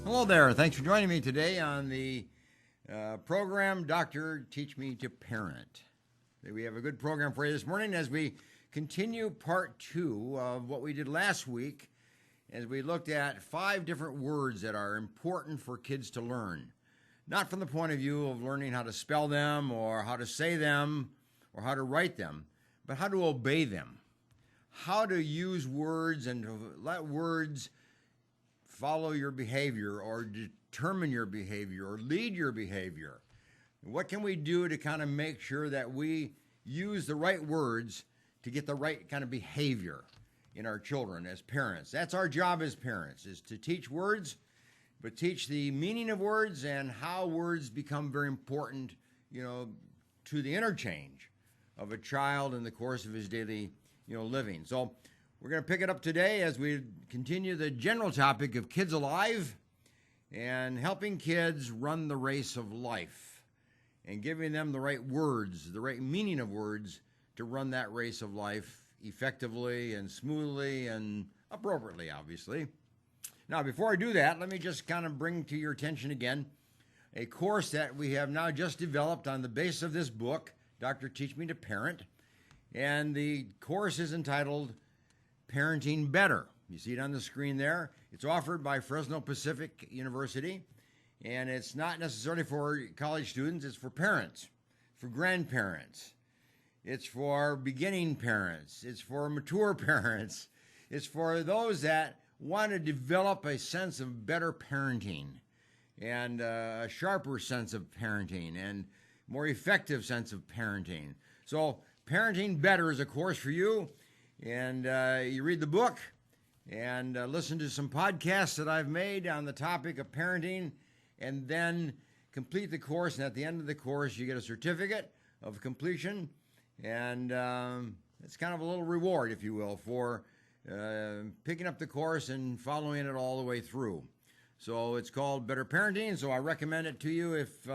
Hello there. Thanks for joining me today on the program, Doctor Teach Me to Parent. We have a good program for you this morning as we continue part 2 of what we did last week, as we looked at 5 different words that are important for kids to learn. Not from the point of view of learning how to spell them or how to say them or how to write them, but how to obey them. How to use words and to let words follow your behavior or determine your behavior or lead your behavior. What can we do to kind of make sure that we use the right words to get the right kind of behavior in our children as parents? That's our job as parents, is to teach words, but teach the meaning of words and how words become very important, to the interchange of a child in the course of his daily, living. So we're going to pick it up today as we continue the general topic of kids alive and helping kids run the race of life and giving them the right words, the right meaning of words to run that race of life effectively and smoothly and appropriately, obviously. Now, before I do that, let me just kind of bring to your attention again a course that we have now just developed on the basis of this book, Dr. Teach Me to Parent. And the course is entitled Parenting Better. You see it on the screen there. It's offered by Fresno Pacific University, and it's not necessarily for college students. It's for parents, for grandparents. It's for beginning parents. It's for mature parents. It's for those that want to develop a sense of better parenting and a sharper sense of parenting and more effective sense of parenting. So Parenting Better is a course for you. And you read the book and listen to some podcasts that I've made on the topic of parenting, and then complete the course. And at the end of the course, you get a certificate of completion. And it's kind of a little reward, if you will, for picking up the course and following it all the way through. So it's called Better Parenting. So I recommend it to you if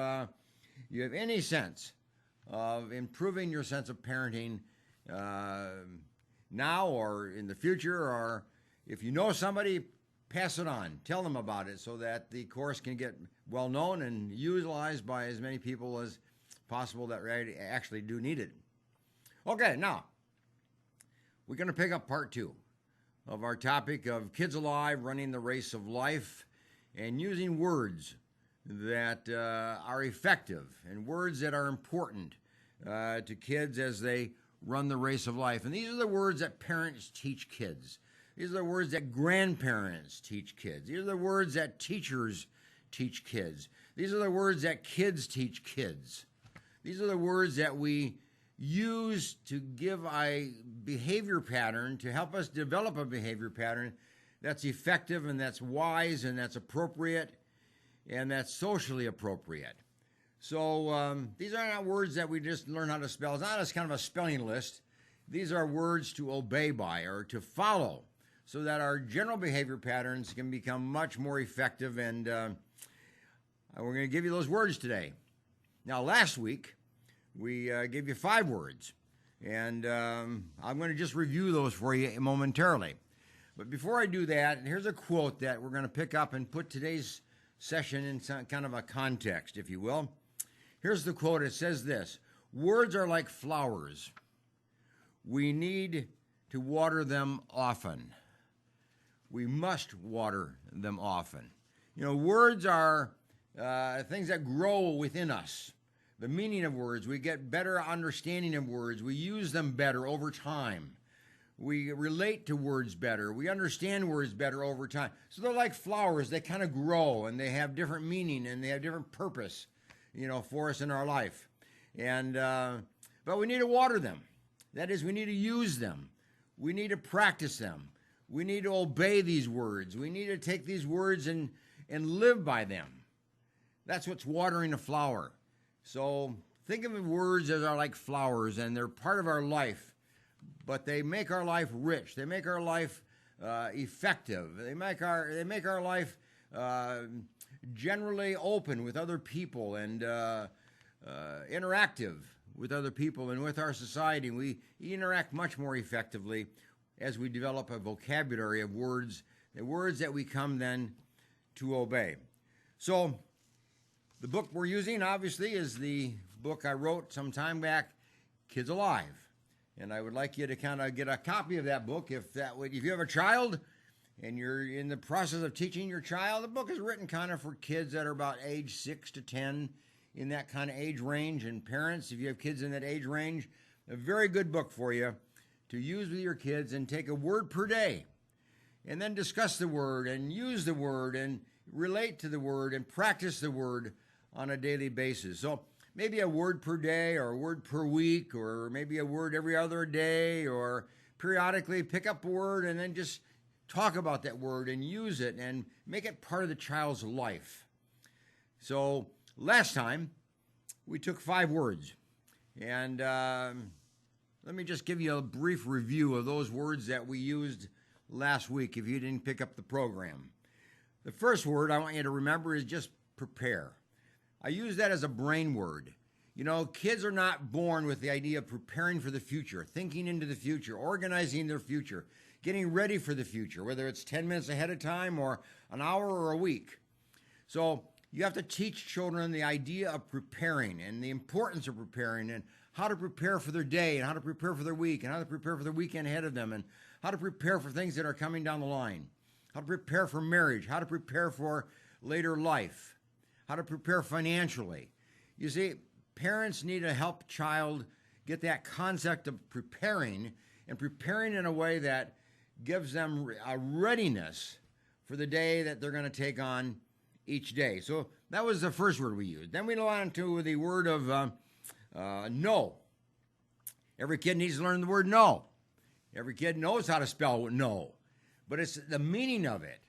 you have any sense of improving your sense of parenting now or in the future, or if you know somebody, pass it on. Tell them about it so that the course can get well known and utilized by as many people as possible that actually do need it. Okay, now we're going to pick up part 2 of our topic of kids alive, running the race of life, and using words that are effective and words that are important to kids as they run the race of life. And these are the words that parents teach kids. These are the words that grandparents teach kids. These are the words that teachers teach kids. These are the words that kids teach kids. These are the words that we use to give a behavior pattern, to help us develop a behavior pattern that's effective and that's wise and that's appropriate and that's socially appropriate. So these are not words that we just learn how to spell. It's not as kind of a spelling list. These are words to obey by or to follow so that our general behavior patterns can become much more effective. And we're going to give you those words today. Now, last week, we gave you 5 words. And I'm going to just review those for you momentarily. But before I do that, here's a quote that we're going to pick up and put today's session in some kind of a context, if you will. Here's the quote. It says this: words are like flowers. We need to water them often. We must water them often. Words are things that grow within us. The meaning of words, we get better understanding of words. We use them better over time. We relate to words better. We understand words better over time. So they're like flowers. They kind of grow and they have different meaning and they have different purpose, for us in our life. And but we need to water them. That is, we need to use them. We need to practice them. We need to obey these words. We need to take these words and live by them. That's what's watering a flower. So think of words as are like flowers, and they're part of our life, but they make our life rich. They make our life effective. They make our life generally open with other people and interactive with other people and with our society. We interact much more effectively as we develop a vocabulary of words, the words that we come then to obey. So the book we're using, obviously, is the book I wrote some time back, Kids Alive. And I would like you to kind of get a copy of that book. If you have a child and you're in the process of teaching your child, the book is written kind of for kids that are about age 6 to 10, in that kind of age range. And parents, if you have kids in that age range, a very good book for you to use with your kids, and take a word per day and then discuss the word and use the word and relate to the word and practice the word on a daily basis. So maybe a word per day, or a word per week, or maybe a word every other day, or periodically pick up a word and then just talk about that word and use it and make it part of the child's life. So last time we took 5 words, and let me just give you a brief review of those words that we used last week if you didn't pick up the program. The first word I want you to remember is just prepare. I use that as a brain word. You know, kids are not born with the idea of preparing for the future, thinking into the future, organizing their future, getting ready for the future, whether it's 10 minutes ahead of time or an hour or a week. So you have to teach children the idea of preparing and the importance of preparing, and how to prepare for their day, and how to prepare for their week, and how to prepare for the weekend ahead of them, and how to prepare for things that are coming down the line, how to prepare for marriage, how to prepare for later life, how to prepare financially. You see, parents need to help child get that concept of preparing, and preparing in a way that gives them a readiness for the day that they're going to take on each day. So that was the first word we used. Then we go on to the word of no. Every kid needs to learn the word no. Every kid knows how to spell no, but it's the meaning of it.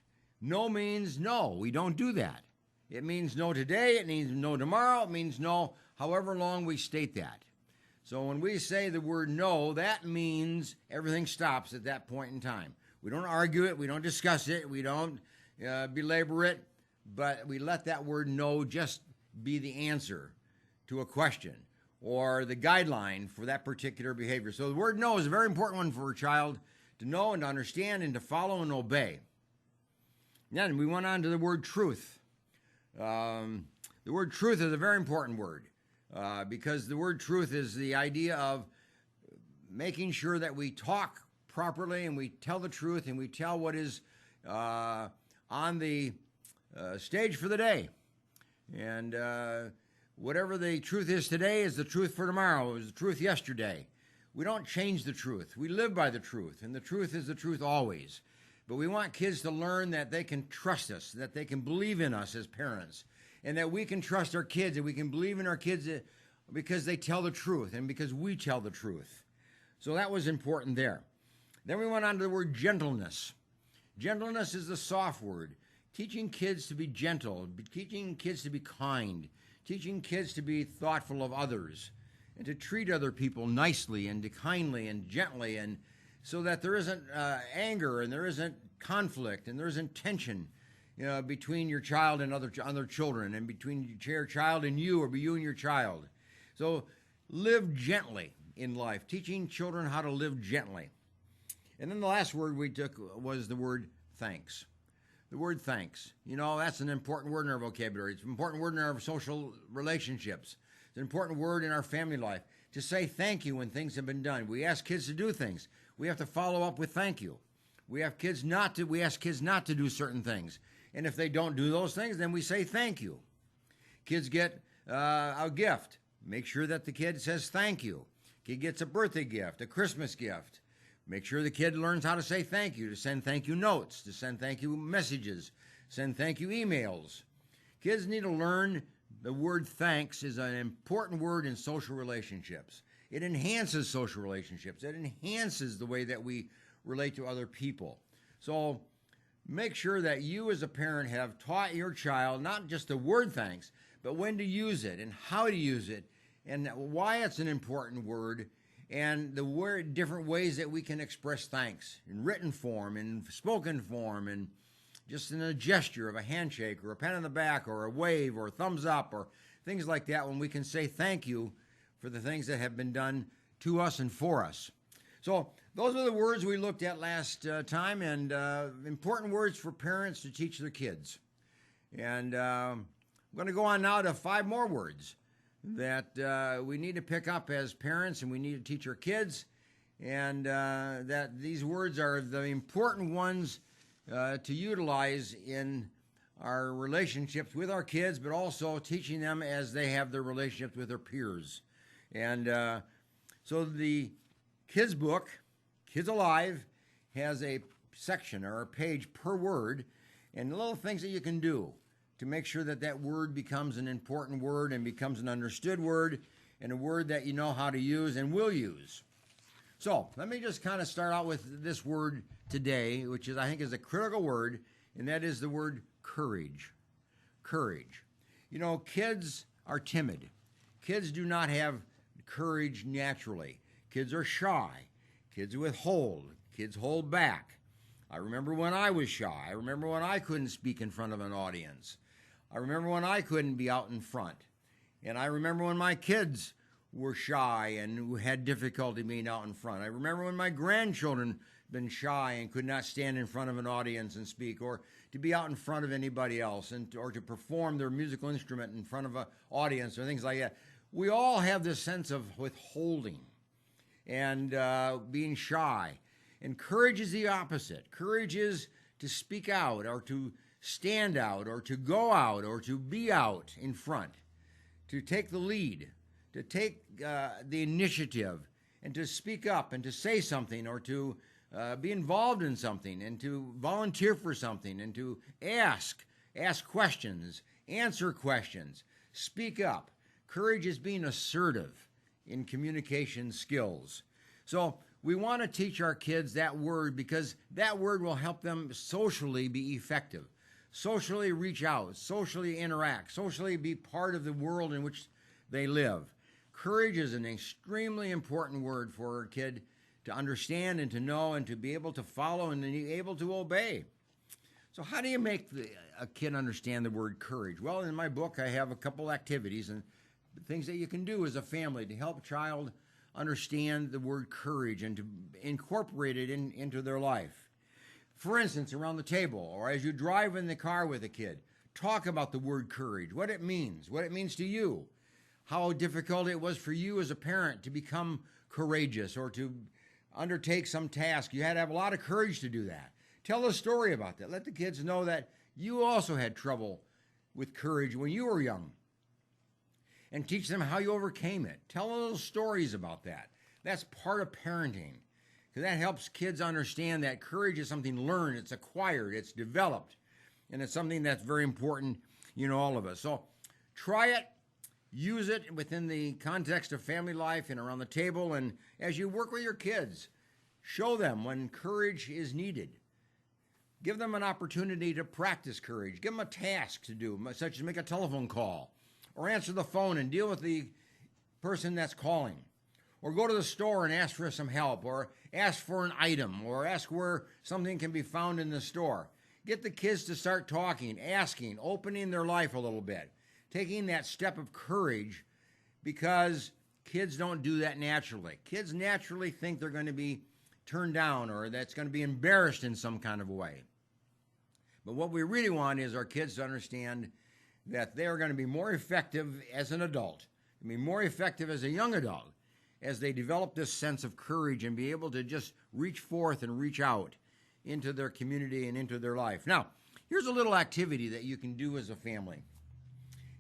No means no. We don't do that. It means no today. It means no tomorrow. It means no however long we state that. So when we say the word no, that means everything stops at that point in time. We don't argue it. We don't discuss it. We don't belabor it. But we let that word no just be the answer to a question or the guideline for that particular behavior. So the word no is a very important one for a child to know and to understand and to follow and obey. Then we went on to the word truth. The word truth is a very important word because the word truth is the idea of making sure that we talk properly and we tell the truth and we tell what is on the stage for the day. And whatever the truth is today is the truth for tomorrow. It was the truth yesterday. We don't change the truth. We live by the truth, and the truth is the truth always. But we want kids to learn that they can trust us, that they can believe in us as parents, and that we can trust our kids, and we can believe in our kids because they tell the truth and because we tell the truth. So that was important there. Then we went on to the word gentleness. Gentleness is the soft word. Teaching kids to be gentle, teaching kids to be kind, teaching kids to be thoughtful of others, and to treat other people nicely and kindly and gently, and so that there isn't anger and there isn't conflict and there isn't tension between your child and other children, and between your child and you, or you and your child. So live gently in life, teaching children how to live gently. And then the last word we took was the word thanks. The word thanks. You know, that's an important word in our vocabulary. It's an important word in our social relationships. It's an important word in our family life. To say thank you when things have been done. We ask kids to do things. We have to follow up with thank you. We ask kids not to do certain things. And if they don't do those things, then we say thank you. Kids get a gift. Make sure that the kid says thank you. Kid gets a birthday gift, a Christmas gift. Make sure the kid learns how to say thank you, to send thank you notes, to send thank you messages, send thank you emails. Kids need to learn the word thanks is an important word in social relationships. It enhances social relationships. It enhances the way that we relate to other people. So make sure that you as a parent have taught your child not just the word thanks, but when to use it and how to use it and why it's an important word, and the different ways that we can express thanks in written form, in spoken form, and just in a gesture of a handshake or a pat on the back or a wave or a thumbs up or things like that, when we can say thank you for the things that have been done to us and for us. So those are the words we looked at last time, and important words for parents to teach their kids. And I'm going to go on now to 5 more words that we need to pick up as parents and we need to teach our kids. And that these words are the important ones to utilize in our relationships with our kids, but also teaching them as they have their relationships with their peers. And so the kids' book, Kids Alive, has a section or a page per word and little things that you can do to make sure that that word becomes an important word and becomes an understood word and a word that you know how to use and will use. So let me just kind of start out with this word today, which is I think is a critical word, and that is the word courage. Courage. You know, kids are timid. Kids do not have courage naturally. Kids are shy. Kids withhold. Kids hold back. I remember when I was shy. I remember when I couldn't speak in front of an audience. I remember when I couldn't be out in front. And I remember when my kids were shy and had difficulty being out in front. I remember when my grandchildren been shy and could not stand in front of an audience and speak, or to be out in front of anybody else, or to perform their musical instrument in front of an audience or things like that. We all have this sense of withholding and being shy. And courage is the opposite. Courage is to speak out or to stand out or to go out or to be out in front, to take the lead, to take the initiative and to speak up and to say something or to be involved in something and to volunteer for something and to ask questions, answer questions, speak up. Courage is being assertive in communication skills. So we want to teach our kids that word because that word will help them socially be effective, socially reach out, socially interact, socially be part of the world in which they live. Courage is an extremely important word for a kid to understand and to know and to be able to follow and to be able to obey. So how do you make a kid understand the word courage? Well, in my book, I have a couple activities and things that you can do as a family to help a child understand the word courage and to incorporate it into their life. For instance, around the table or as you drive in the car with a kid, talk about the word courage, what it means to you, how difficult it was for you as a parent to become courageous or to undertake some task. You had to have a lot of courage to do that. Tell a story about that. Let the kids know that you also had trouble with courage when you were young. And teach them how you overcame it. Tell little stories about that. That's part of parenting. Because that helps kids understand that courage is something learned, it's acquired, it's developed. And it's something that's very important, all of us. So try it. Use it within the context of family life and around the table. And as you work with your kids, show them when courage is needed. Give them an opportunity to practice courage. Give them a task to do, such as make a telephone call, or answer the phone and deal with the person that's calling, or go to the store and ask for some help, or ask for an item, or ask where something can be found in the store. Get the kids to start talking, asking, opening their life a little bit, taking that step of courage, because kids don't do that naturally. Kids naturally think they're going to be turned down or that's going to be embarrassed in some kind of way. But what we really want is our kids to understand that they are going to be more effective as an adult, and be more effective as a young adult, as they develop this sense of courage and be able to just reach forth and reach out into their community and into their life. Now, here's a little activity that you can do as a family.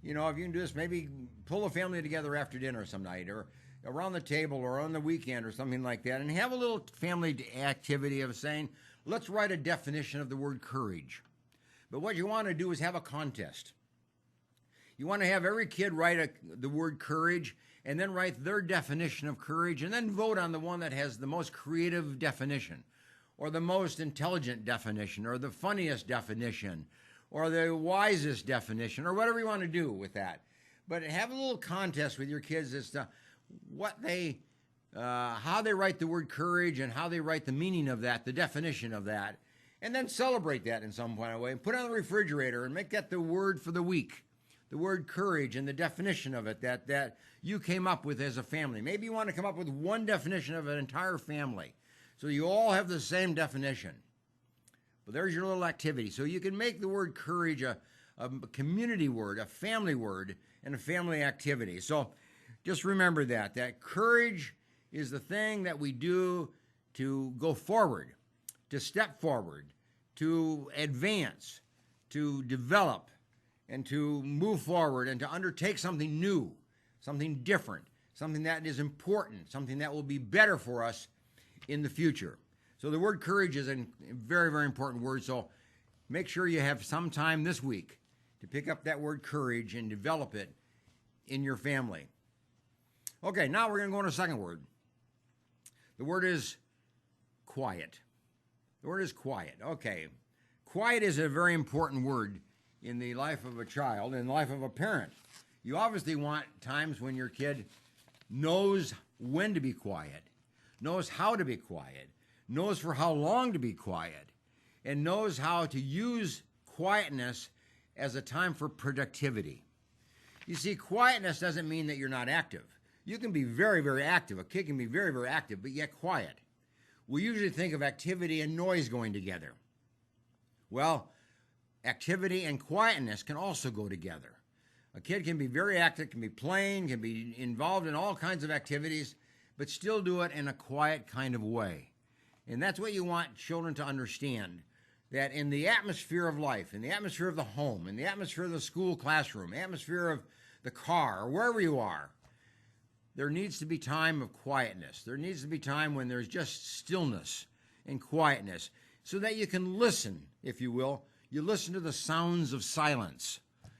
If you can do this, maybe pull a family together after dinner some night, or around the table, or on the weekend, or something like that, and have a little family activity of saying, let's write a definition of the word courage. But what you want to do is have a contest. You want to have every kid write the word courage and then write their definition of courage and then vote on the one that has the most creative definition or the most intelligent definition or the funniest definition or the wisest definition or whatever you want to do with that. But have a little contest with your kids as to how they write the word courage and how they write the meaning of that, the definition of that, and then celebrate that in some kind of way. Put it on the refrigerator and make that the word for the week. The word courage and the definition of it that you came up with as a family. Maybe you want to come up with one definition of an entire family so you all have the same definition. But there's your little activity. So you can make the word courage a a community word, a family word, and a family activity. So just remember that courage is the thing that we do to go forward, to step forward, to advance, to develop, and to move forward, and to undertake something new, something different, something that is important, something that will be better for us in the future. So the word courage is a very, very important word. So make sure you have some time this week to pick up that word courage and develop it in your family. Okay, now we're going to go on to a second word. The word is quiet. The word is quiet. Okay. Quiet is a very important word in the life of a child, in the life of a parent. You obviously want times when your kid knows when to be quiet, knows how to be quiet, knows for how long to be quiet, and knows how to use quietness as a time for productivity. You see, quietness doesn't mean that you're not active. You can be very, very active. A kid can be very, very active, but yet quiet. We usually think of activity and noise going together. Well, activity and quietness can also go together. A kid can be very active, can be playing, can be involved in all kinds of activities, but still do it in a quiet kind of way. And that's what you want children to understand, that in the atmosphere of life, in the atmosphere of the home, in the atmosphere of the school classroom, atmosphere of the car, or wherever you are, there needs to be time of quietness. There needs to be time when there's just stillness and quietness so that you can listen, if you will. You listen to the sounds of silence.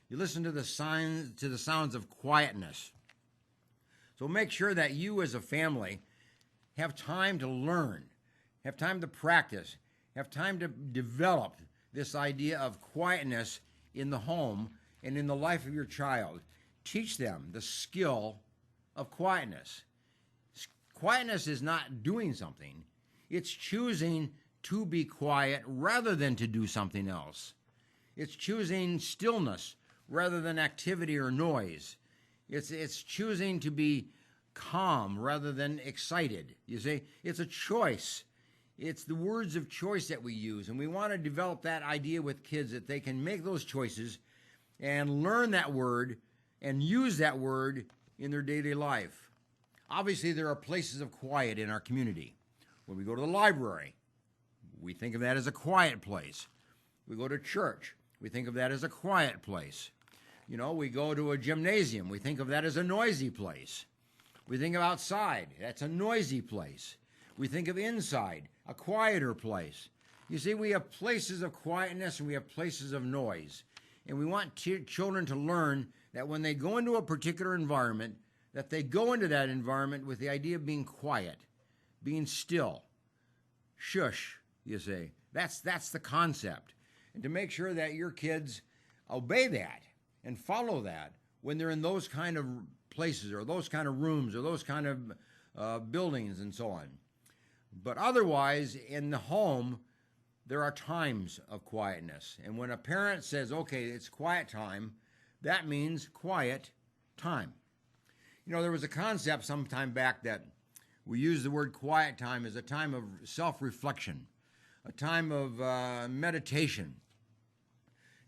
You listen to the sounds of quietness. So make sure that you as a family have time to learn, have time to practice, have time to develop this idea of quietness in the home and in the life of your child. Teach them the skill of quietness. Quietness is not doing something. It's choosing to be quiet rather than to do something else. It's choosing stillness rather than activity or noise. It's choosing to be calm rather than excited. You see, it's a choice. It's the words of choice that we use, and we want to develop that idea with kids that they can make those choices and learn that word and use that word in their daily life. Obviously, there are places of quiet in our community. When we go to the library, we think of that as a quiet place. We go to church, we think of that as a quiet place. You know, we go to a gymnasium, we think of that as a noisy place. We think of outside, that's a noisy place. We think of inside, a quieter place. You see, we have places of quietness and we have places of noise. And we want children to learn that when they go into a particular environment, that they go into that environment with the idea of being quiet, being still. Shush, you say. That's the concept. And to make sure that your kids obey that and follow that when they're in those kind of places or those kind of rooms or those kind of buildings and so on. But otherwise, in the home, there are times of quietness. And when a parent says, okay, it's quiet time, that means quiet time. You know, there was a concept some time back that we used the word quiet time as a time of self-reflection, a time of meditation,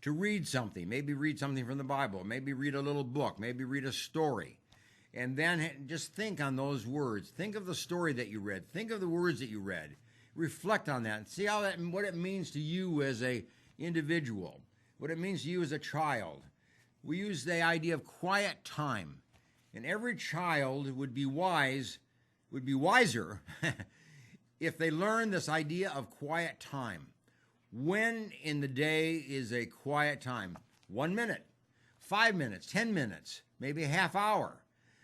to read something, maybe read something from the Bible, maybe read a little book, maybe read a story, and then just think on those words. Think of the story that you read. Think of the words that you read. Reflect on that and see what it means to you as an individual, what it means to you as a child. We use the idea of quiet time, and every child would be wiser if they learn this idea of quiet time. When in the day is a quiet time? 1 minute, 5 minutes, 10 minutes, maybe a half hour.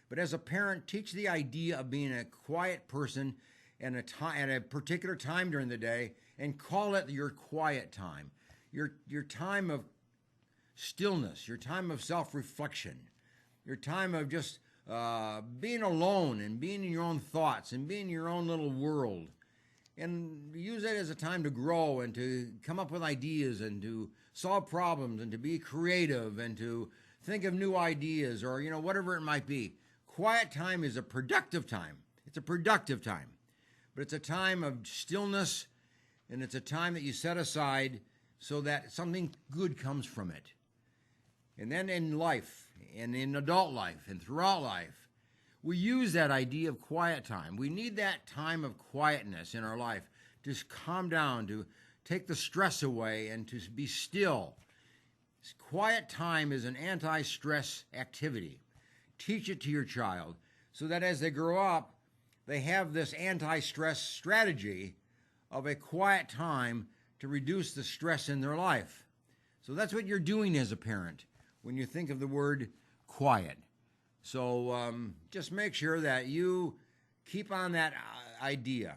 But as a parent, teach the idea of being a quiet person at a particular time during the day and call it your quiet time, your time of stillness, your time of self-reflection, your time of just being alone and being in your own thoughts and being in your own little world. And use it as a time to grow and to come up with ideas and to solve problems and to be creative and to think of new ideas or, whatever it might be. Quiet time is a productive time. It's a productive time. But it's a time of stillness, and it's a time that you set aside so that something good comes from it. And then in life, and in adult life, and throughout life, we use that idea of quiet time. We need that time of quietness in our life to just calm down, to take the stress away, and to be still. Quiet time is an anti-stress activity. Teach it to your child so that as they grow up, they have this anti-stress strategy of a quiet time to reduce the stress in their life. So that's what you're doing as a parent when you think of the word quiet. So just make sure that you keep on that idea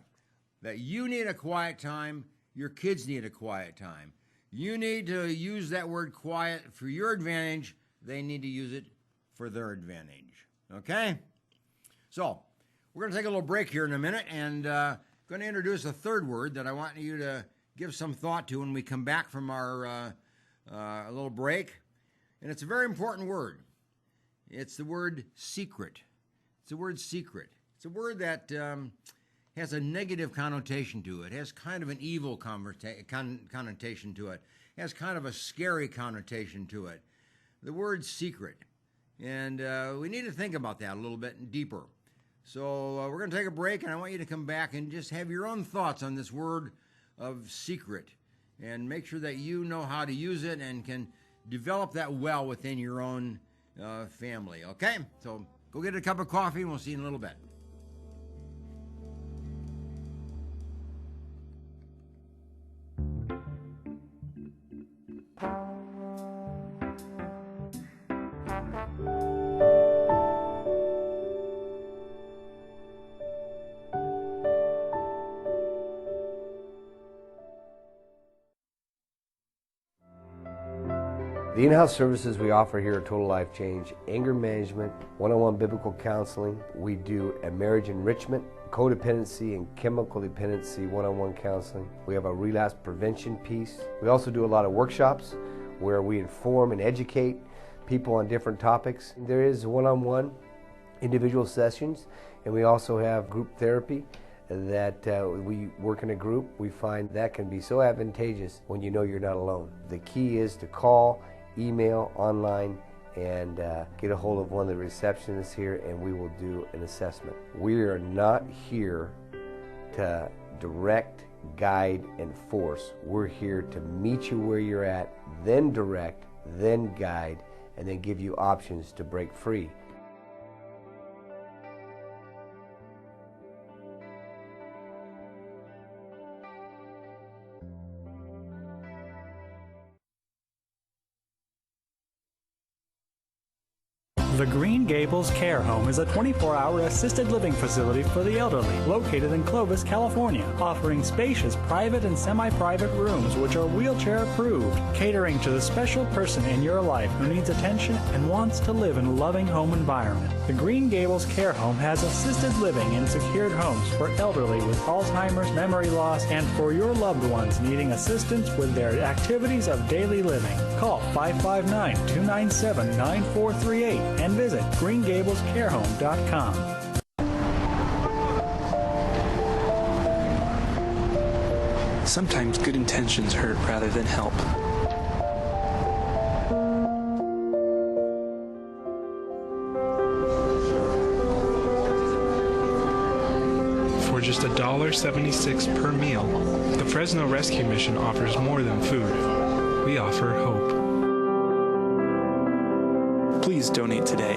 that you need a quiet time, your kids need a quiet time. You need to use that word quiet for your advantage. They need to use it for their advantage. Okay? So we're going to take a little break here in a minute and going to introduce a third word that I want you to give some thought to when we come back from our little break. And it's a very important word. It's the word secret. It's the word secret. It's a word that has a negative connotation to it, has kind of an evil connotation to it, has kind of a scary connotation to it. The word secret. And we need to think about that a little bit deeper. So we're going to take a break, and I want you to come back and just have your own thoughts on this word of secret and make sure that you know how to use it and can develop that well within your own family. Okay? So go get a cup of coffee, and we'll see you in a little bit. The in-house services we offer here at Total Life Change: anger management, one-on-one biblical counseling. We do a marriage enrichment, codependency and chemical dependency one-on-one counseling. We have a relapse prevention piece. We also do a lot of workshops where we inform and educate people on different topics. There is one-on-one individual sessions, and we also have group therapy that we work in a group. We find that can be so advantageous when you know you're not alone. The key is to call, email, online, and get a hold of one of the receptionists here, and we will do an assessment. We are not here to direct, guide, and force. We're here to meet you where you're at, then direct, then guide, and then give you options to break free. The Green Gables Care Home is a 24-hour assisted living facility for the elderly located in Clovis, California, offering spacious private and semi-private rooms which are wheelchair approved, catering to the special person in your life who needs attention and wants to live in a loving home environment. The Green Gables Care Home has assisted living in secured homes for elderly with Alzheimer's, memory loss, and for your loved ones needing assistance with their activities of daily living. Call 559-297-9438 and visit greengablescarehome.com. Sometimes good intentions hurt rather than help. For just $1.76 per meal, the Fresno Rescue Mission offers more than food. We offer hope. Please donate today.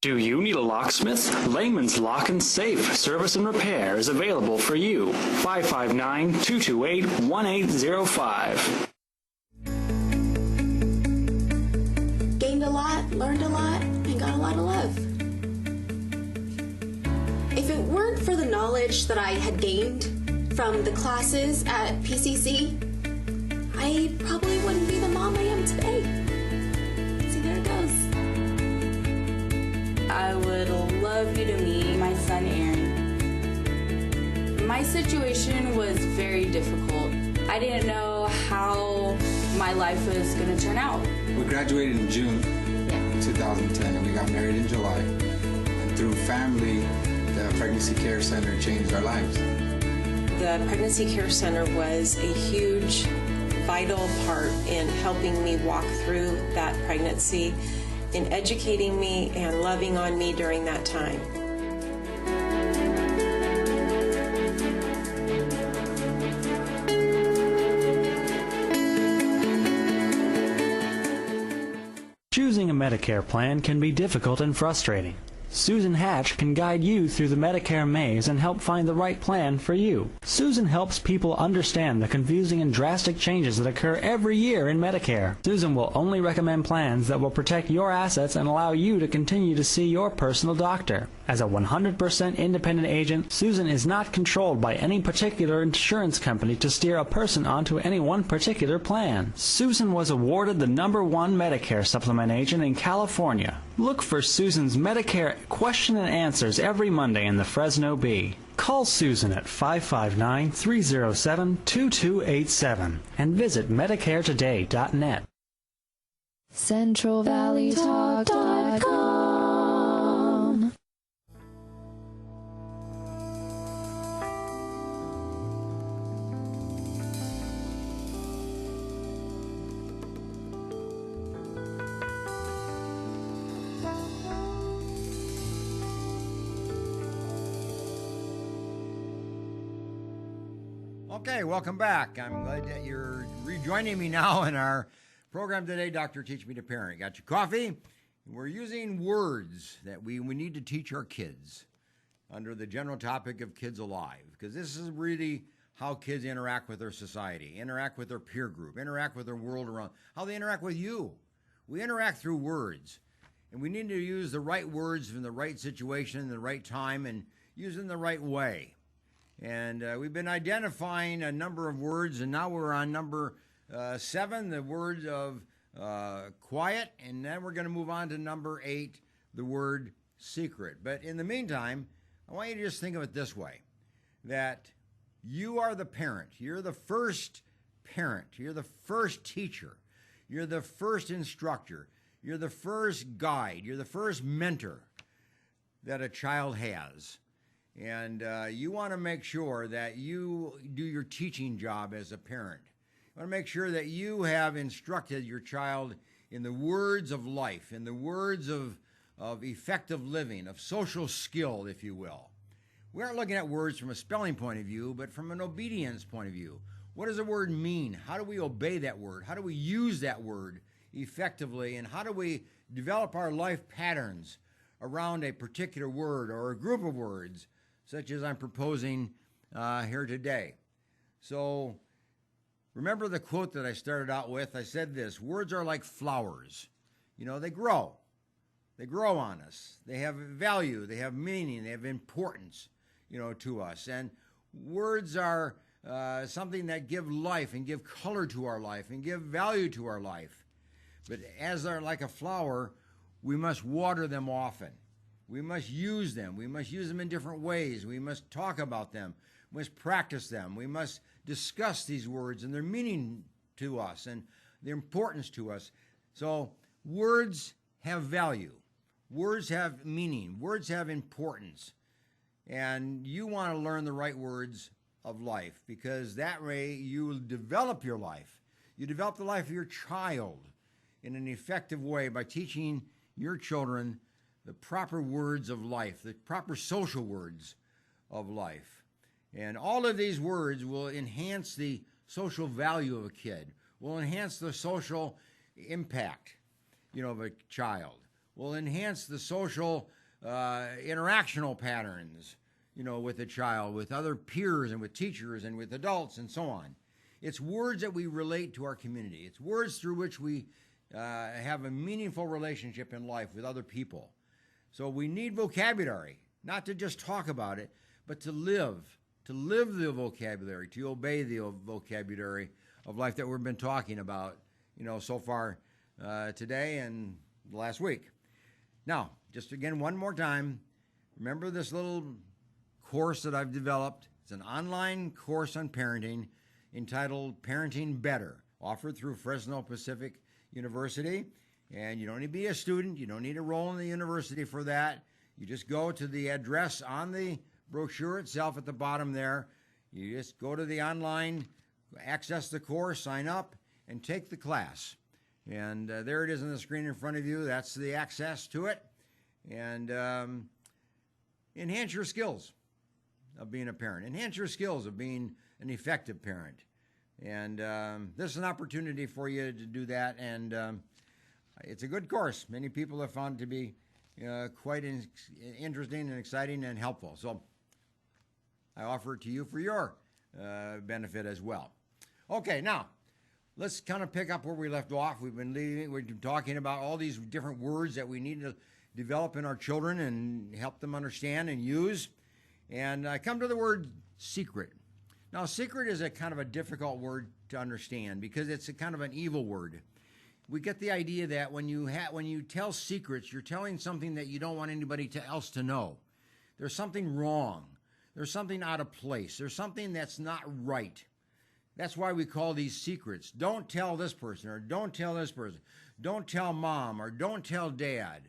Do you need a locksmith? Layman's Lock and Safe Service and Repair is available for you. 559-228-1805. Gained a lot, learned a lot, and got a lot of love. If it weren't for the knowledge that I had gained from the classes at PCC, I probably wouldn't be the mom I am today. See, there it goes. I would love you to meet my son, Aaron. My situation was very difficult. I didn't know how my life was going to turn out. We graduated in June 2010, and we got married in July. And through family, the Pregnancy Care Center changed our lives. The Pregnancy Care Center was a huge vital part in helping me walk through that pregnancy, in educating me and loving on me during that time. Choosing a Medicare plan can be difficult and frustrating. Susan Hatch can guide you through the Medicare maze and help find the right plan for you. Susan helps people understand the confusing and drastic changes that occur every year in Medicare. Susan will only recommend plans that will protect your assets and allow you to continue to see your personal doctor. As a 100% independent agent, Susan is not controlled by any particular insurance company to steer a person onto any one particular plan. Susan was awarded the #1 Medicare supplement agent in California. Look for Susan's Medicare question and answers every Monday in the Fresno Bee. Call Susan at 559-307-2287 and visit MedicareToday.net. CentralValleyTalk.com. Okay, welcome back. I'm glad that you're rejoining me now in our program today, Dr. Teach Me to Parent. Got your coffee? We're using words that we need to teach our kids under the general topic of kids alive, because this is really how kids interact with their society, interact with their peer group, interact with their world around, how they interact with you. We interact through words, and we need to use the right words in the right situation, the right time, and use them the right way. And we've been identifying a number of words, and now we're on number 7, the word of quiet, and then we're going to move on to number 8, the word secret. But in the meantime, I want you to just think of it this way, that you are the parent. You're the first parent. You're the first teacher. You're the first instructor. You're the first guide. You're the first mentor that a child has. And you want to make sure that you do your teaching job as a parent. You want to make sure that you have instructed your child in the words of life, in the words of effective living, of social skill, if you will. We aren't looking at words from a spelling point of view, but from an obedience point of view. What does a word mean? How do we obey that word? How do we use that word effectively? And how do we develop our life patterns around a particular word or a group of words, such as I'm proposing here today? So remember the quote that I started out with? I said this: words are like flowers. You know, they grow. They grow on us. They have value. They have meaning. They have importance, to us. And words are something that give life and give color to our life and give value to our life. But as they're like a flower, we must water them often. We must use them. We must use them in different ways. We must talk about them. We must practice them. We must discuss these words and their meaning to us and their importance to us. So words have value. Words have meaning. Words have importance. And you want to learn the right words of life, because that way you will develop your life. You develop the life of your child in an effective way by teaching your children the proper words of life, the proper social words of life. And all of these words will enhance the social value of a kid, will enhance the social impact, of a child, will enhance the social interactional patterns, with a child, with other peers and with teachers and with adults and so on. It's words that we relate to our community. It's words through which we have a meaningful relationship in life with other people. So we need vocabulary, not to just talk about it, but to live the vocabulary, to obey the vocabulary of life that we've been talking about, so far today and last week. Now, just again, one more time, remember this little course that I've developed. It's an online course on parenting entitled Parenting Better, offered through Fresno Pacific University. And you don't need to be a student. You don't need to enroll in the university for that. You just go to the address on the brochure itself at the bottom there. You just go to the online access the course, sign up, and take the class. And there it is on the screen in front of you. That's the access to it. And enhance your skills of being a parent. Enhance your skills of being an effective parent. And this is an opportunity for you to do that. And it's a good course. Many people have found it to be quite interesting and exciting and helpful. So I offer it to you for your benefit as well. Okay, now let's kind of pick up where we left off. We've been talking about all these different words that we need to develop in our children and help them understand and use. And I come to the word secret. Now, secret is a kind of a difficult word to understand because it's a kind of an evil word. We get the idea that when you tell secrets, you're telling something that you don't want anybody else to know. There's something wrong. There's something out of place. There's something that's not right. That's why we call these secrets. Don't tell this person, or don't tell this person. Don't tell mom, or don't tell dad,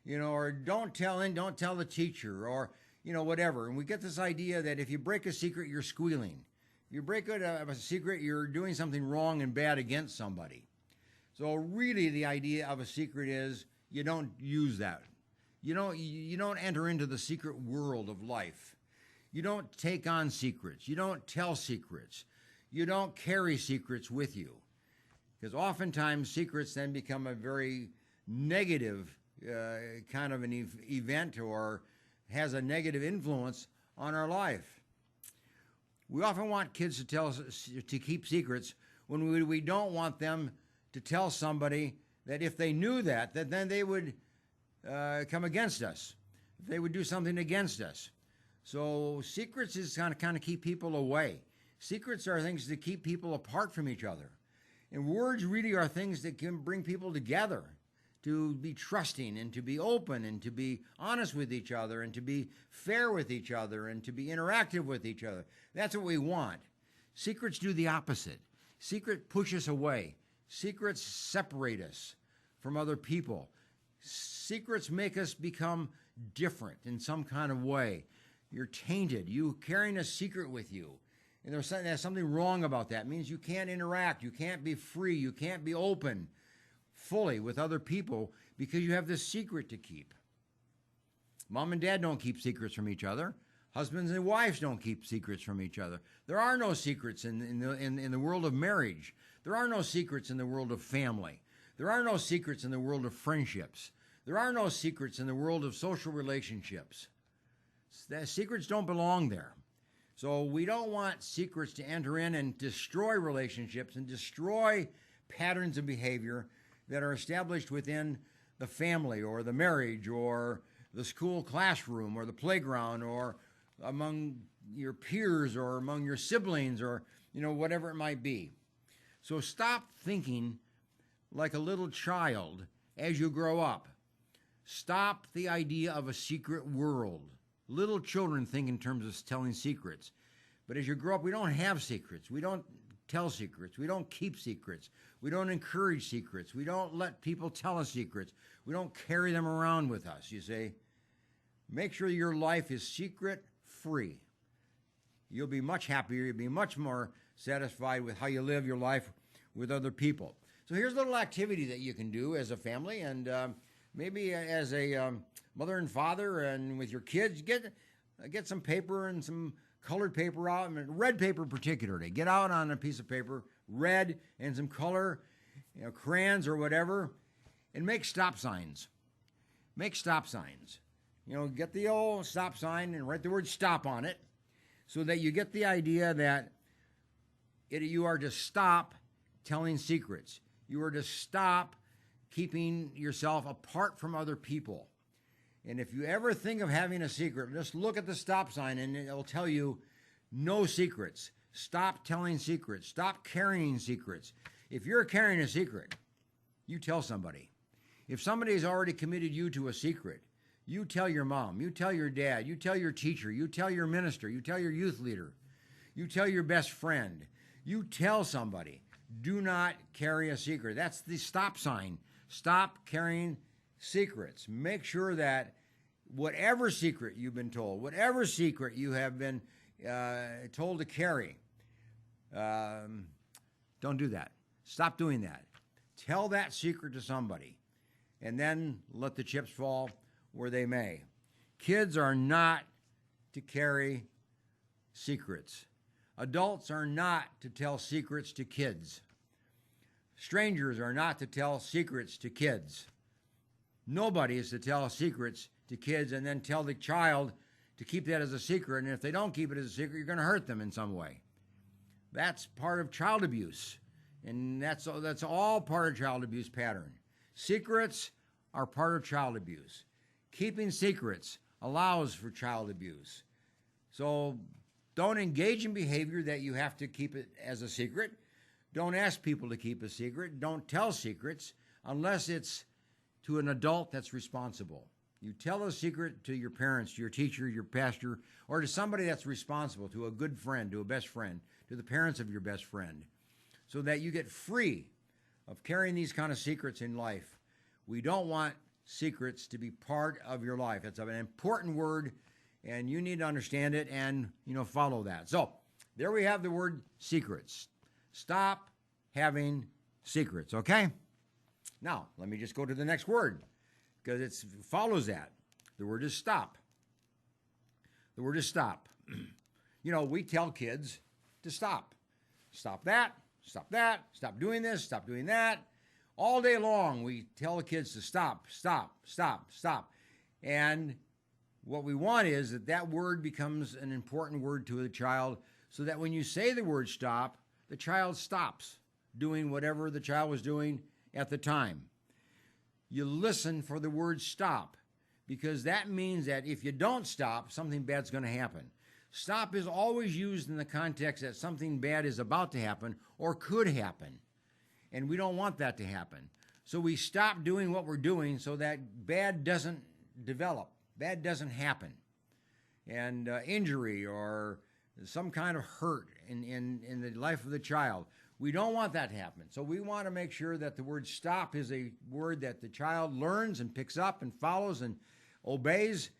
or don't tell the teacher, or whatever. And we get this idea that if you break a secret, you're squealing. If you break a secret, you're doing something wrong and bad against somebody. So really, the idea of a secret is you don't use that. You don't enter into the secret world of life. You don't take on secrets. You don't tell secrets. You don't carry secrets with you, because oftentimes secrets then become a very negative kind of an event, or has a negative influence on our life. We often want kids to keep secrets when we don't want them to tell somebody that if they knew that then they would come against us, if they would do something against us. So secrets is kind of keep people away. Secrets are things that keep people apart from each other. And words really are things that can bring people together, to be trusting and to be open and to be honest with each other and to be fair with each other and to be interactive with each other. That's what we want. Secrets do the opposite. Secrets push us away. Secrets separate us from other people. Secrets make us become different in some kind of way. You're tainted. You carrying a secret with you. And there's something wrong about that. It means you can't interact. You can't be free. You can't be open fully with other people because you have this secret to keep. Mom and dad don't keep secrets from each other. Husbands and wives don't keep secrets from each other. There are no secrets in the world of marriage. There are no secrets in the world of family. There are no secrets in the world of friendships. There are no secrets in the world of social relationships. Secrets don't belong there. So we don't want secrets to enter in and destroy relationships and destroy patterns of behavior that are established within the family or the marriage or the school classroom or the playground or among your peers or among your siblings or, whatever it might be. So stop thinking like a little child as you grow up. Stop the idea of a secret world. Little children think in terms of telling secrets. But as you grow up, we don't have secrets. We don't tell secrets. We don't keep secrets. We don't encourage secrets. We don't let people tell us secrets. We don't carry them around with us. You say, make sure your life is secret-free. You'll be much happier. You'll be much more satisfied with how you live your life with other people. So here's a little activity that you can do as a family and maybe as a mother and father and with your kids. Get some paper and some colored paper out, and red paper particularly. Get out on a piece of paper, red, and some color, crayons or whatever, and make stop signs. Make stop signs. Get the old stop sign and write the word stop on it so that you get the idea that you are to stop telling secrets. You are to stop keeping yourself apart from other people. And if you ever think of having a secret, just look at the stop sign and it'll tell you no secrets. Stop telling secrets. Stop carrying secrets. If you're carrying a secret, you tell somebody. If somebody has already committed you to a secret, you tell your mom, you tell your dad, you tell your teacher, you tell your minister, you tell your youth leader, you tell your best friend, you tell somebody. Do not carry a secret. That's the stop sign. Stop carrying secrets. Make sure that whatever secret you've been told, whatever secret you have been told to carry, Don't do that. Stop doing that. Tell that secret to somebody, and then let the chips fall where they may. Kids are not to carry secrets. Adults are not to tell secrets to kids. Strangers are not to tell secrets to kids. Nobody is to tell secrets to kids and then tell the child to keep that as a secret. And if they don't keep it as a secret, you're going to hurt them in some way. That's part of child abuse. And that's all part of child abuse pattern. Secrets are part of child abuse. Keeping secrets allows for child abuse. So don't engage in behavior that you have to keep it as a secret. Don't ask people to keep a secret. Don't tell secrets unless it's to an adult that's responsible. You tell a secret to your parents, to your teacher, your pastor, or to somebody that's responsible, to a good friend, to a best friend, to the parents of your best friend, so that you get free of carrying these kind of secrets in life. We don't want secrets to be part of your life. It's an important word, and you need to understand it and, follow that. So there we have the word secrets. Stop having secrets, okay? Now, let me just go to the next word, because it follows that. The word is stop. The word is stop. We tell kids to stop. Stop that, stop that, stop doing this, stop doing that. All day long, we tell the kids to stop, stop, stop, stop. And what we want is that word becomes an important word to the child, so that when you say the word stop, the child stops doing whatever the child was doing at the time. You listen for the word stop, because that means that if you don't stop, something bad's going to happen. Stop is always used in the context that something bad is about to happen or could happen, and we don't want that to happen. So we stop doing what we're doing so that bad doesn't develop, bad doesn't happen, and injury or some kind of hurt in the life of the child. We don't want that to happen. So we want to make sure that the word stop is a word that the child learns and picks up and follows and obeys,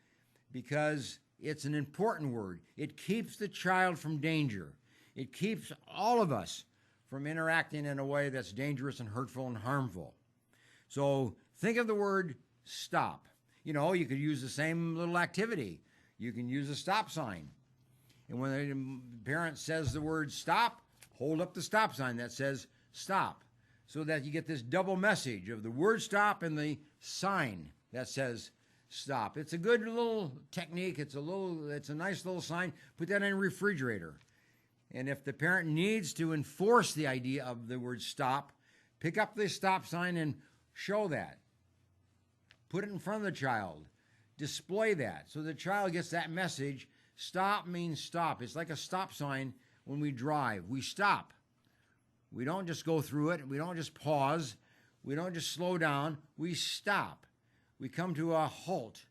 because it's an important word. It keeps the child from danger. It keeps all of us from interacting in a way that's dangerous and hurtful and harmful. So think of the word stop. You could use the same little activity. You can use a stop sign. And when the parent says the word stop, hold up the stop sign that says stop, so that you get this double message of the word stop and the sign that says stop. It's a good little technique. It's a nice little sign. Put that in a refrigerator. And if the parent needs to enforce the idea of the word stop, pick up the stop sign and show that. Put it in front of the child. Display that so the child gets that message. Stop means stop. It's like a stop sign when we drive. We stop. We don't just go through it. We don't just pause. We don't just slow down. We stop. We come to a halt.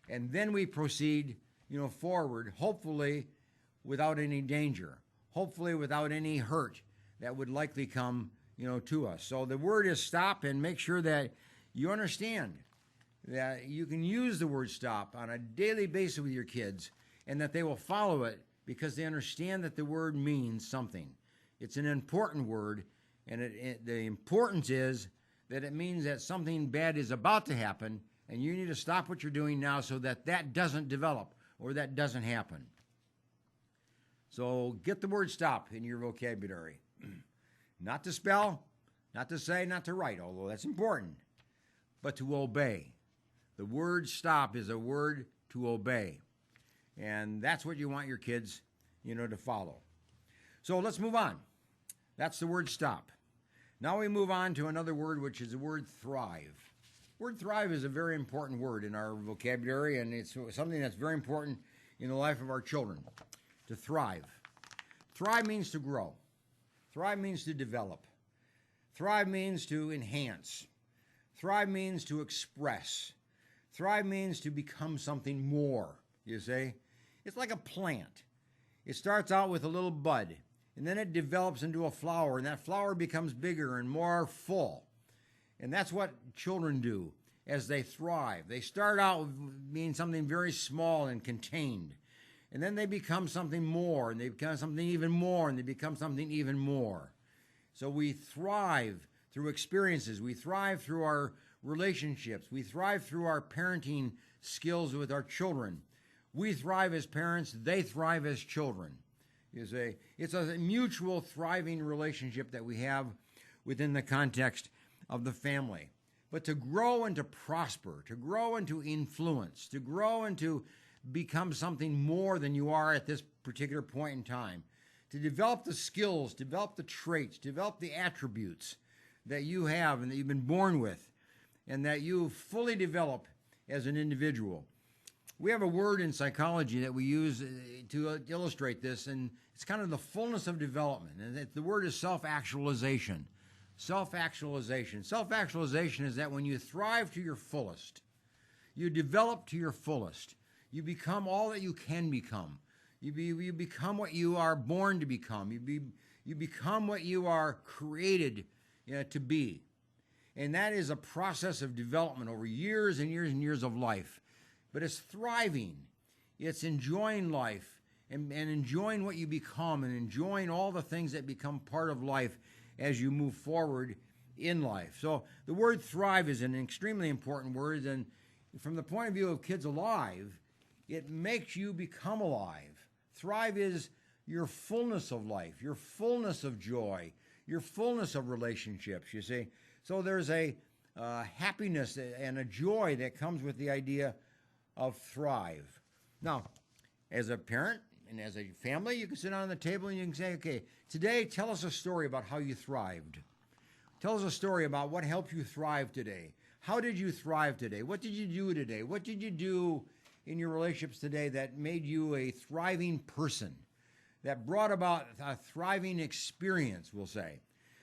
And then we proceed, forward, hopefully without any danger. Hopefully without any hurt that would likely come, to us. So the word is stop, and make sure that you understand that you can use the word stop on a daily basis with your kids, and that they will follow it because they understand that the word means something. It's an important word, and the importance is that it means that something bad is about to happen, and you need to stop what you're doing now so that doesn't develop or that doesn't happen. So get the word stop in your vocabulary. Not to spell, not to say, not to write, although that's important, but to obey. The word stop is a word to obey. And that's what you want your kids, to follow. So let's move on. That's the word stop. Now we move on to another word, which is the word thrive. Word thrive is a very important word in our vocabulary, and it's something that's very important in the life of our children. To thrive. Thrive means to grow. Thrive means to develop. Thrive means to enhance. Thrive means to express. Thrive means to become something more, you see. It's like a plant. It starts out with a little bud, and then it develops into a flower, and that flower becomes bigger and more full. And that's what children do as they thrive. They start out being something very small and contained. And then they become something more, and they become something even more, and they become something even more. So we thrive through experiences. We thrive through our relationships. We thrive through our parenting skills with our children. We thrive as parents. They thrive as children. It's a mutual thriving relationship that we have within the context of the family. But to grow and to prosper, to grow and to influence, to grow and to become something more than you are at this particular point in time, to develop the skills, develop the traits, develop the attributes that you have and that you've been born with and that you fully develop as an individual. We have a word in psychology that we use to illustrate this, and it's kind of the fullness of development. And the word is self-actualization. Self-actualization. Self-actualization is that when you thrive to your fullest, you develop to your fullest, you become all that you can become. You become what you are born to become. You become what you are created to be. And that is a process of development over years and years and years of life. But it's thriving. It's enjoying life and enjoying what you become and enjoying all the things that become part of life as you move forward in life. So the word thrive is an extremely important word. And from the point of view of kids alive, it makes you become alive. Thrive is your fullness of life, your fullness of joy, your fullness of relationships, you see. So there's a happiness and a joy that comes with the idea of thrive. Now, as a parent and as a family, you can sit down on the table and you can say, okay, today tell us a story about how you thrived. Tell us a story about what helped you thrive today. How did you thrive today? What did you do today? What did you do in your relationships today that made you a thriving person, that brought about a thriving experience, we'll say.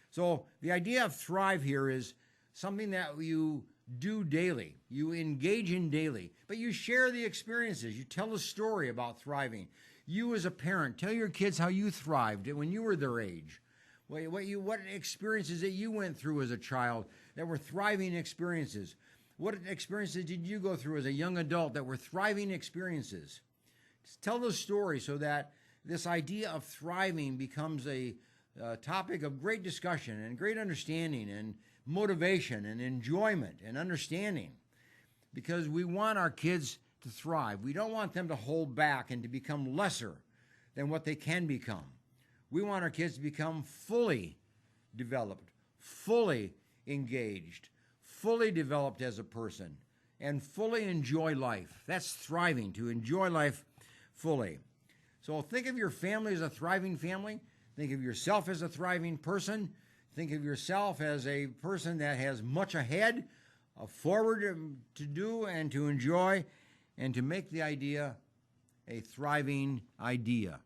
So the idea of thrive here is something that you do daily, you engage in daily, but you share the experiences. You tell a story about thriving. You as a parent, tell your kids how you thrived when you were their age. What experiences that you went through as a child that were thriving experiences. What experiences did you go through as a young adult that were thriving experiences? Just tell those stories so that this idea of thriving becomes a topic of great discussion and great understanding and motivation and enjoyment and understanding, because we want our kids to thrive. We don't want them to hold back and to become lesser than what they can become. We want our kids to become fully developed, fully engaged, fully developed as a person, and fully enjoy life. That's thriving, to enjoy life fully. So think of your family as a thriving family. Think of yourself as a thriving person. Think of yourself as a person that has much ahead, forward to do and to enjoy, and to make the idea a thriving idea.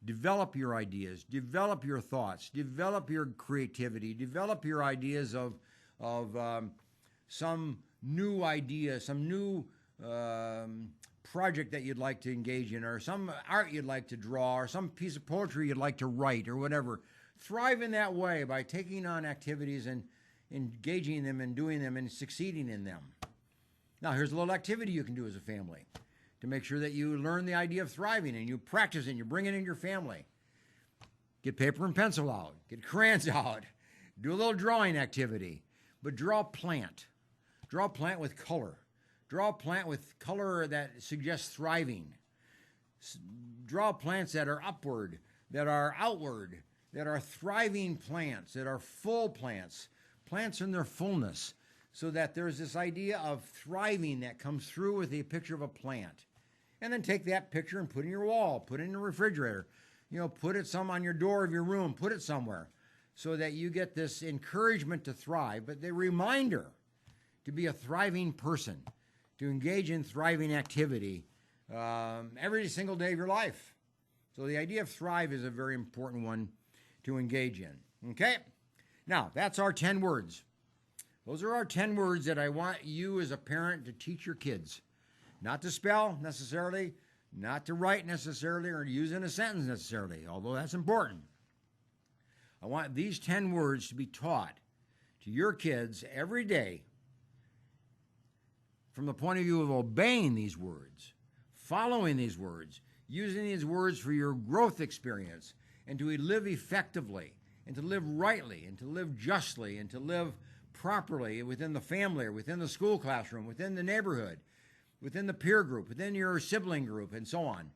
Develop your ideas, develop your thoughts, develop your creativity, develop your ideas of some new idea, some new project that you'd like to engage in, or some art you'd like to draw, or some piece of poetry you'd like to write, or whatever. Thrive in that way by taking on activities and engaging in them and doing them and succeeding in them. Now, here's a little activity you can do as a family to make sure that you learn the idea of thriving and you practice it and you bring it in your family. Get paper and pencil out. Get crayons out. Do a little drawing activity. But draw a plant. Draw a plant with color. Draw a plant with color that suggests thriving. Draw plants that are upward, that are outward, that are thriving plants, that are full plants, plants in their fullness, so that there's this idea of thriving that comes through with a picture of a plant. And then take that picture and put it in your wall, put it in the refrigerator, put it some on your door of your room, put it somewhere, so that you get this encouragement to thrive, but the reminder to be a thriving person, to engage in thriving activity every single day of your life. So the idea of thrive is a very important one to engage in. Okay? Now, that's our 10 words. Those are our 10 words that I want you as a parent to teach your kids. Not to spell necessarily, not to write necessarily, or to use in a sentence necessarily, although that's important. I want these 10 words to be taught to your kids every day from the point of view of obeying these words, following these words, using these words for your growth experience and to live effectively and to live rightly and to live justly and to live properly within the family or within the school classroom, within the neighborhood, within the peer group, within your sibling group, and so on.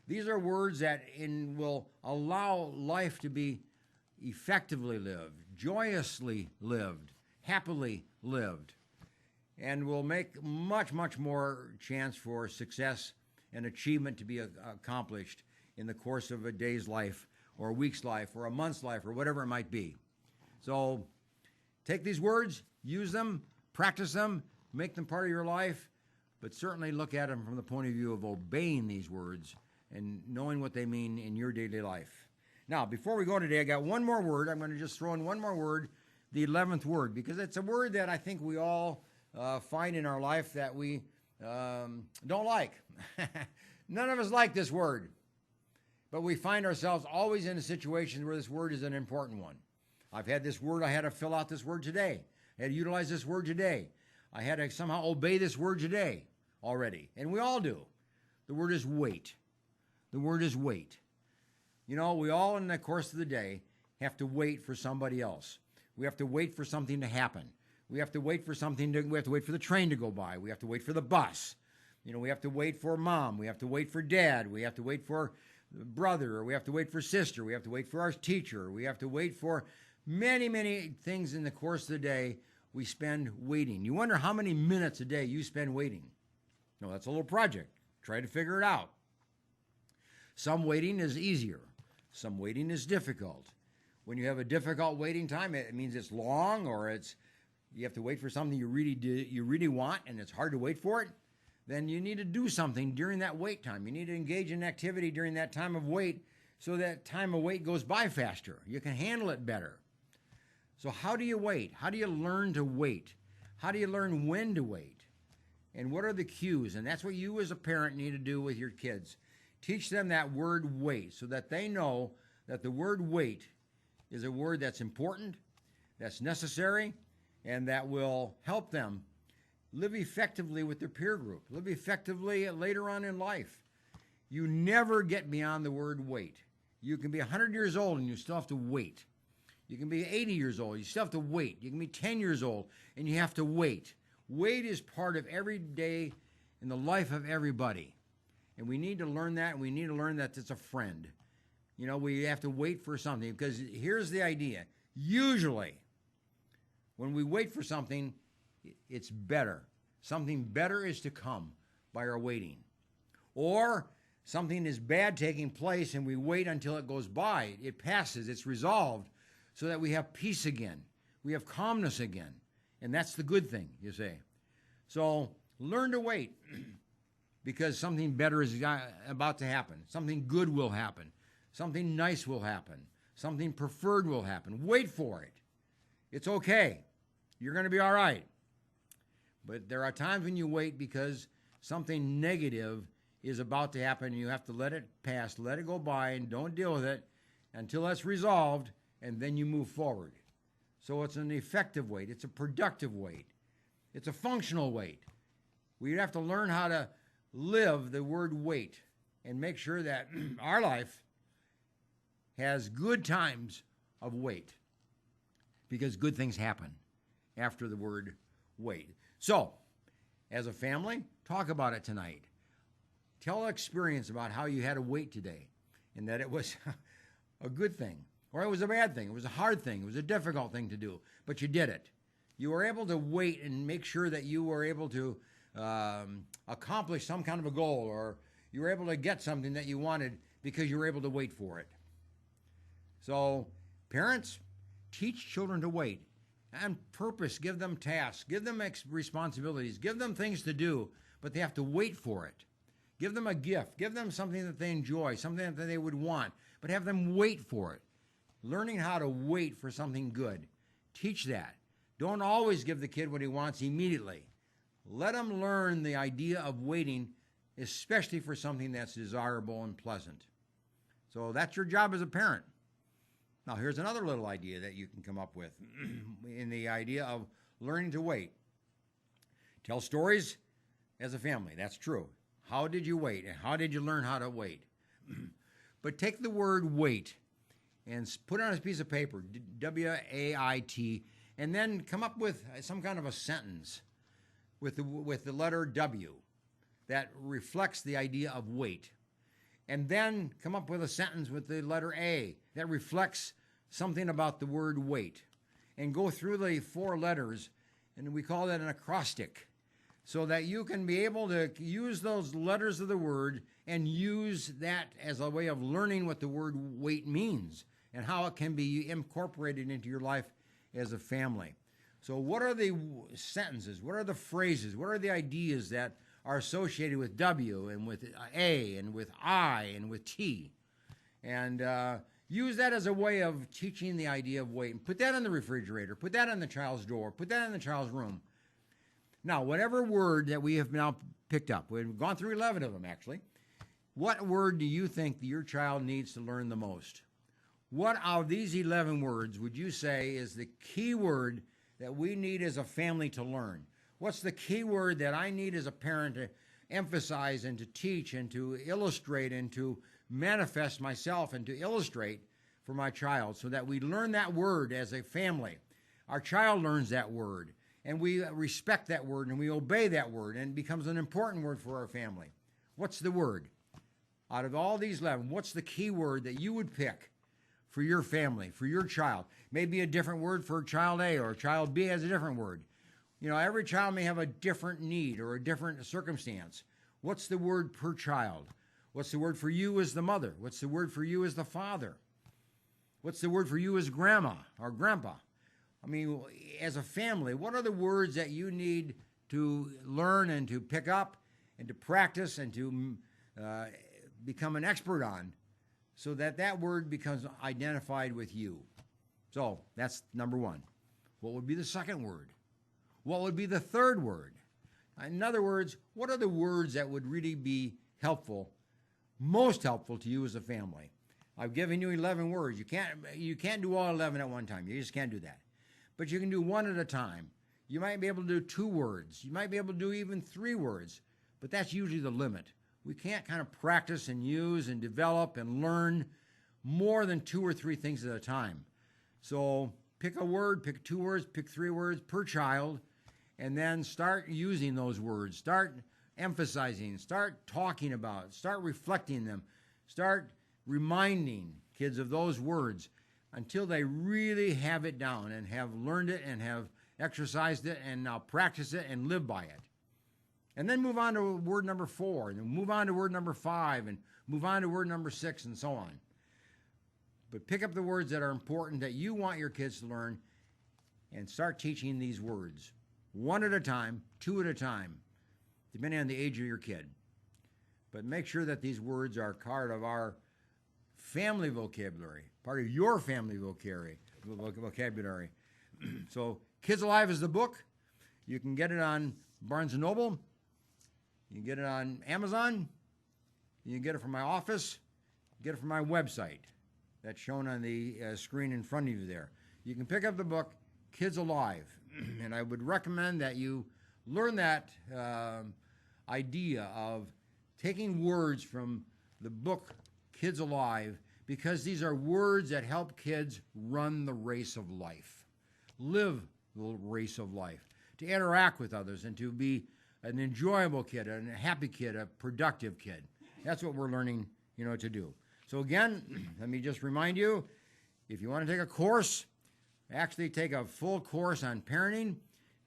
These are words that will allow life to be effectively lived, joyously lived, happily lived, and will make much, much more chance for success and achievement to be accomplished in the course of a day's life or a week's life or a month's life or whatever it might be. So take these words, use them, practice them, make them part of your life, but certainly look at them from the point of view of obeying these words and knowing what they mean in your daily life. Now, before we go today, I got one more word. I'm going to just throw in one more word, the 11th word, because it's a word that I think we all find in our life that we don't like. None of us like this word, but we find ourselves always in a situation where this word is an important one. I've had this word, I had to fill out this word today. I had to utilize this word today. I had to somehow obey this word today already, and we all do. The word is wait. The word is wait. You know, we all in the course of the day have to wait for somebody else. We have to wait for something to happen. We have to wait for we have to wait for the train to go by. We have to wait for the bus. You know, we have to wait for mom. We have to wait for dad. We have to wait for brother. Or we have to wait for sister. We have to wait for our teacher. We have to wait for many, many things in the course of the day we spend waiting. You wonder how many minutes a day you spend waiting. No, that's a little project. Try to figure it out. Some waiting is easier. Some waiting is difficult. When you have a difficult waiting time, it means it's long or you have to wait for something you really want and it's hard to wait for it. Then you need to do something during that wait time. You need to engage in activity during that time of wait so that time of wait goes by faster. You can handle it better. So how do you wait? How do you learn to wait? How do you learn when to wait? And what are the cues? And that's what you as a parent need to do with your kids. Teach them that word wait so that they know that the word wait is a word that's important, that's necessary, and that will help them live effectively with their peer group, live effectively later on in life. You never get beyond the word wait. You can be 100 years old and you still have to wait. You can be 80 years old, you still have to wait. You can be 10 years old and you have to wait. Wait is part of every day in the life of everybody. And we need to learn that, and we need to learn that it's a friend. You know, we have to wait for something, because here's the idea. Usually, when we wait for something, it's better. Something better is to come by our waiting. Or something is bad taking place, and we wait until it goes by. It passes, it's resolved, so that we have peace again. We have calmness again. And that's the good thing, you say. So learn to wait. Because something better is about to happen. Something good will happen. Something nice will happen. Something preferred will happen. Wait for it. It's okay. You're going to be all right. But there are times when you wait because something negative is about to happen and you have to let it pass, let it go by, and don't deal with it until that's resolved, and then you move forward. So it's an effective wait. It's a productive wait. It's a functional wait. We have to learn how to live the word wait and make sure that our life has good times of wait, because good things happen after the word wait. So, as a family, talk about it tonight. Tell an experience about how you had to wait today and that it was a good thing or it was a bad thing. It was a hard thing. It was a difficult thing to do, but you did it. You were able to wait and make sure that you were able to accomplish some kind of a goal, or you were able to get something that you wanted because you were able to wait for it. So, parents, teach children to wait. On purpose, give them tasks, give them responsibilities, give them things to do, but they have to wait for it. Give them a gift, give them something that they enjoy, something that they would want, but have them wait for it. Learning how to wait for something good. Teach that. Don't always give the kid what he wants immediately. Let them learn the idea of waiting, especially for something that's desirable and pleasant. So that's your job as a parent. Now, here's another little idea that you can come up with in the idea of learning to wait. Tell stories as a family. That's true. How did you wait? And how did you learn how to wait? But take the word wait and put it on a piece of paper, W-A-I-T, and then come up with some kind of a sentence with the letter W that reflects the idea of wait. And then come up with a sentence with the letter A that reflects something about the word wait. And go through the 4 letters, and we call that an acrostic, so that you can be able to use those letters of the word and use that as a way of learning what the word wait means and how it can be incorporated into your life as a family. So what are the sentences? What are the phrases? What are the ideas that are associated with W and with A and with I and with T? And use that as a way of teaching the idea of wait. And put that on the refrigerator. Put that on the child's door. Put that in the child's room. Now, whatever word that we have now picked up, we've gone through 11 of them actually. What word do you think that your child needs to learn the most? What of these 11 words would you say is the key word that we need as a family to learn? What's the key word that I need as a parent to emphasize and to teach and to illustrate and to manifest myself and to illustrate for my child so that we learn that word as a family? Our child learns that word, and we respect that word and we obey that word, and it becomes an important word for our family. What's the word? Out of all these 11, what's the key word that you would pick for your family, for your child? Maybe a different word for child A, or child B has a different word. You know, every child may have a different need or a different circumstance. What's the word per child? What's the word for you as the mother? What's the word for you as the father? What's the word for you as grandma or grandpa? I mean, as a family, what are the words that you need to learn and to pick up and to practice and to become an expert on, so that that word becomes identified with you? So that's number 1. What would be the second word? What would be the third word? In other words, what are the words that would really be helpful, most helpful to you as a family? I've given you 11 words. You can't do all 11 at one time. You just can't do that. But you can do one at a time. You might be able to do 2 words. You might be able to do even 3 words, but that's usually the limit. We can't kind of practice and use and develop and learn more than 2 or 3 things at a time. So pick a word, pick 2 words, pick 3 words per child, and then start using those words. Start emphasizing, start talking about, start reflecting them, start reminding kids of those words until they really have it down and have learned it and have exercised it and now practice it and live by it. And then move on to word number 4, and then move on to word number 5, and move on to word number 6, and so on. But pick up the words that are important that you want your kids to learn and start teaching these words, 1 at a time, 2 at a time, depending on the age of your kid. But make sure that these words are part of our family vocabulary, part of your family vocabulary. So Kids Alive is the book. You can get it on Barnes & Noble. You can get it on Amazon. You can get it from my office. Get it from my website. That's shown on the screen in front of you there. You can pick up the book, Kids Alive. And I would recommend that you learn that idea of taking words from the book, Kids Alive, because these are words that help kids run the race of life, live the race of life, to interact with others and to be an enjoyable kid, a happy kid, a productive kid. That's what we're learning, to do. So again, let me just remind you, if you want to take a course, actually take a full course on parenting,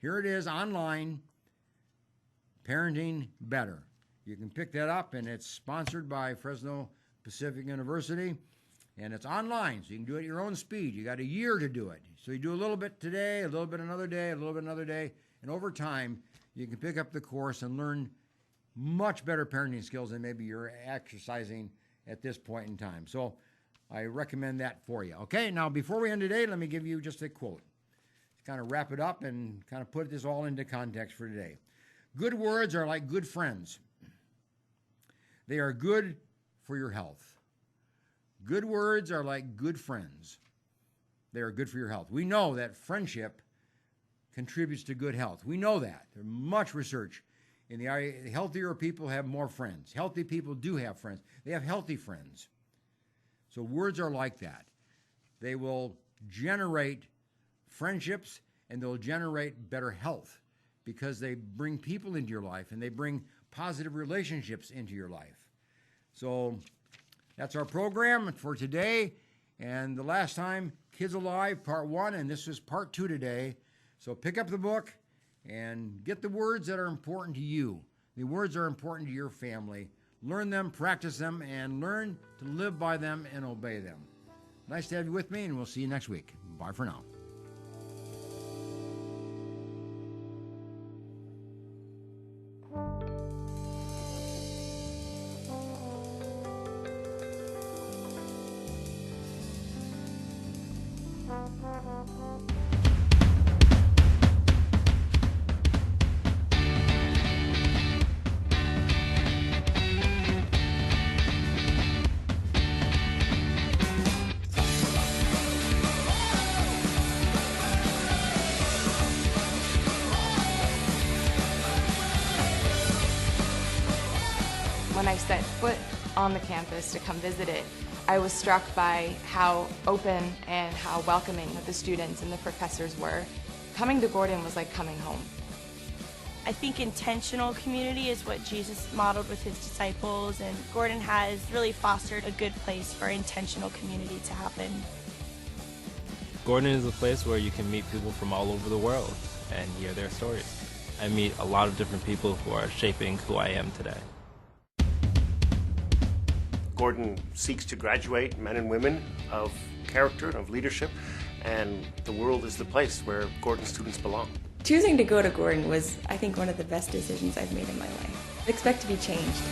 here it is online, Parenting Better. You can pick that up, and it's sponsored by Fresno Pacific University, and it's online, so you can do it at your own speed. You got a year to do it. So you do a little bit today, a little bit another day, a little bit another day, and over time, you can pick up the course and learn much better parenting skills than maybe you're exercising at this point in time. So I recommend that for you. Okay, now before we end today, let me give you just a quote to kind of wrap it up and kind of put this all into context for today. Good words are like good friends. They are good for your health. Good words are like good friends. They are good for your health. We know that friendship contributes to good health. We know that. There's much research In the healthier people have more friends. Healthy people do have friends. They have healthy friends. So words are like that. They will generate friendships and they'll generate better health because they bring people into your life and they bring positive relationships into your life. So that's our program for today. And the last time, Kids Alive, Part 1, and this is Part 2 today. So pick up the book and get the words that are important to you. The words are important to your family. Learn them, practice them, and learn to live by them and obey them. Nice to have you with me, and we'll see you next week. Bye for now. When I set foot on the campus to come visit it, I was struck by how open and how welcoming the students and the professors were. Coming to Gordon was like coming home. I think intentional community is what Jesus modeled with his disciples, and Gordon has really fostered a good place for intentional community to happen. Gordon is a place where you can meet people from all over the world and hear their stories. I meet a lot of different people who are shaping who I am today. Gordon seeks to graduate men and women of character and of leadership, and the world is the place where Gordon students belong. Choosing to go to Gordon was, I think, one of the best decisions I've made in my life. I expect to be changed.